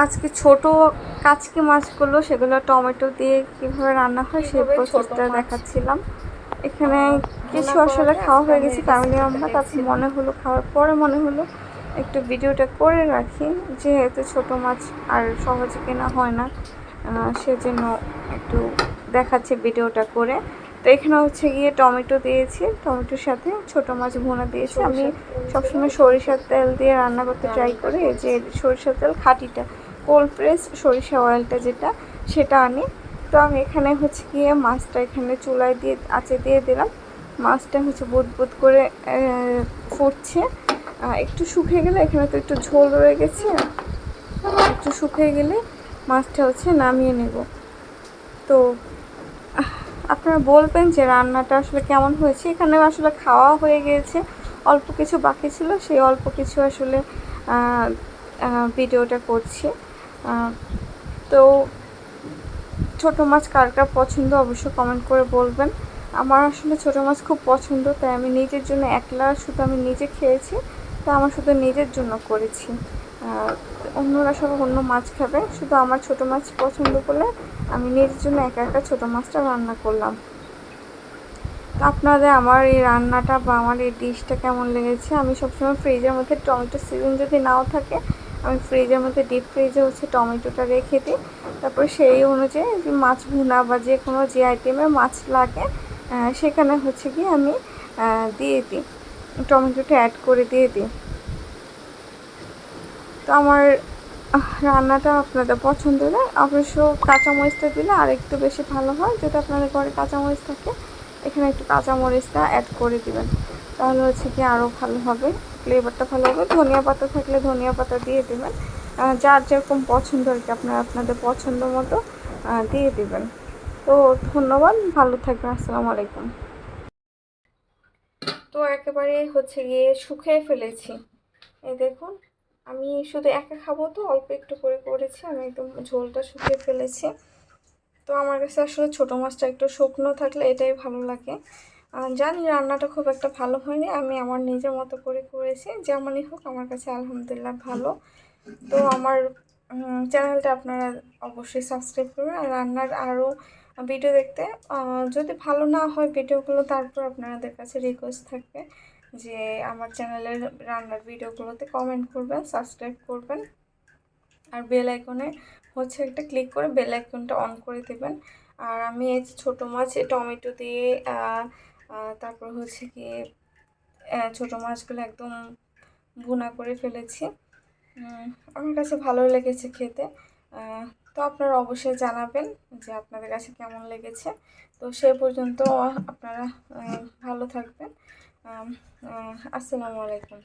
আজকে ছোট কাচকি মাছগুলো সেগুলো টমেটো দিয়ে কিভাবে রান্না হয় সেই প্রসেসটা দেখাচ্ছিলাম। এখানে কিছু আসলে খাওয়া হয়ে গেছে ফ্যামিলি মেম্বার, তারপর মনে হলো খাওয়ার পরে মনে হলো একটু ভিডিওটা করে রাখি, যেহেতু ছোট মাছ আর সহজে কেনা হয় না, সেজন্য একটু দেখাচ্ছি ভিডিওটা করে। তো এখানে হচ্ছে গিয়ে টমেটো দিয়েছি, টমেটোর সাথে ছোট মাছ ভুনা দিয়েছি। আমি সবসময় সরিষার তেল দিয়ে রান্না করতে ট্রাই করি, যে সরিষার তেল খাঁটিটা, কোল্ড প্রেস সরিষা অয়েলটা যেটা, সেটা আনি। তো আমি এখানে হচ্ছে গিয়ে মাছটা এখানে চুলায় দিয়ে আঁচে দিয়ে দিলাম। মাছটা হচ্ছে বুদবুদ করে ফুটছে, একটু শুকিয়ে গেলে, এখানে তো একটু ঝোল রয়ে গেছে, একটু শুকিয়ে গেলে মাছটা হচ্ছে নামিয়ে নেব। তো আপনারা বলবেন যে রান্নাটা আসলে কেমন হয়েছে। এখানে আসলে খাওয়া হয়ে গিয়েছে, অল্প কিছু বাকি ছিল, সেই অল্প কিছু আসলে ভিডিওটা করছি। তো ছোটো মাছ কার কার পছন্দ অবশ্যই কমেন্ট করে বলবেন। আমার আসলে ছোটো মাছ খুব পছন্দ, তাই আমি নিজের জন্য একলা শুধু আমি নিজে খেয়েছি, তাই আমার শুধু নিজের জন্য করেছি। অন্যরা সব অন্য মাছ খাবে, শুধু আমার ছোটো মাছ পছন্দ করলে আমি নিজের জন্য একা একা ছোটো মাছটা রান্না করলাম। তো আপনাদের আমার এই রান্নাটা বা আমার এই ডিশটা কেমন লেগেছে। আমি সবসময় ফ্রিজের মধ্যে টমেটো সিজন যদি নাও থাকে, আমি ফ্রিজের মধ্যে ডিপ ফ্রিজে হচ্ছে টমেটোটা রেখে দিই। তারপরে সেই অনুযায়ী যে মাছ ভুনা বা যে কোনো যে আইটেমে মাছ লাগে সেখানে হচ্ছে কি আমি দিয়ে দিই, টমেটোটা অ্যাড করে দিয়ে দিই। তো আমার রান্নাটা আপনাদের পছন্দ হলে অবশ্য কাঁচামরিচটা দিলে আর একটু বেশি ভালো হয়। যদি আপনাদের ঘরে কাঁচামরিচ থাকে, এখানে একটু কাঁচামরিচটা অ্যাড করে দিবেন, তাহলে হচ্ছে কি আরও ভালো হবে, ফ্লেভারটা ভালো হবে। ধনিয়া পাতা থাকলে ধনিয়া পাতা দিয়ে দেবেন, যার যেরকম পছন্দ আর কি, আপনারা আপনাদের পছন্দ মতো দিয়ে দেবেন। তো ধন্যবাদ, ভালো থাকবেন, আসসালামু আলাইকুম। তো একেবারে হচ্ছে গিয়ে শুকিয়ে ফেলেছি, এই দেখুন। আমি শুধু একা খাবো তো অল্প একটু করে করেছি, আমি একদম ঝোলটা শুকিয়ে ফেলেছি। তো আমার কাছে আসলে ছোটো মাছটা একটু শুকনো থাকলে এটাই ভালো লাগে। জানি রান্নাটা খুব একটা ভালো হয়নি, আমি আমার নিজের মতো করে করেছি, যেমনই হোক আমার কাছে আলহামদুলিল্লাহ ভালো। তো আমার চ্যানেলটা আপনারা অবশ্যই সাবস্ক্রাইব করবেন, আর রান্নার আরও ভিডিও দেখতে যদি ভালো না হয় ভিডিওগুলো, তারপর আপনাদের কাছে রিকোয়েস্ট থাকবে যে আমার চ্যানেলের রান্নার ভিডিওগুলোতে কমেন্ট করবেন, সাবস্ক্রাইব করবেন, আর বেল আইকনে হচ্ছে একটা ক্লিক করে বেল আইকনটা অন করে দেবেন। আর আমি এই ছোটো মাছ টমেটো দিয়ে তারপর হচ্ছে কি ছোটো মাছগুলো একদম ভুনা করে ফেলেছি। আমার কাছে ভালো লেগেছে খেতে। তো আপনারা অবশ্যই জানাবেন যে আপনাদের কাছে কেমন লেগেছে। তো সে পর্যন্ত আপনারা ভালো থাকবেন। আসসালামু আলাইকুম।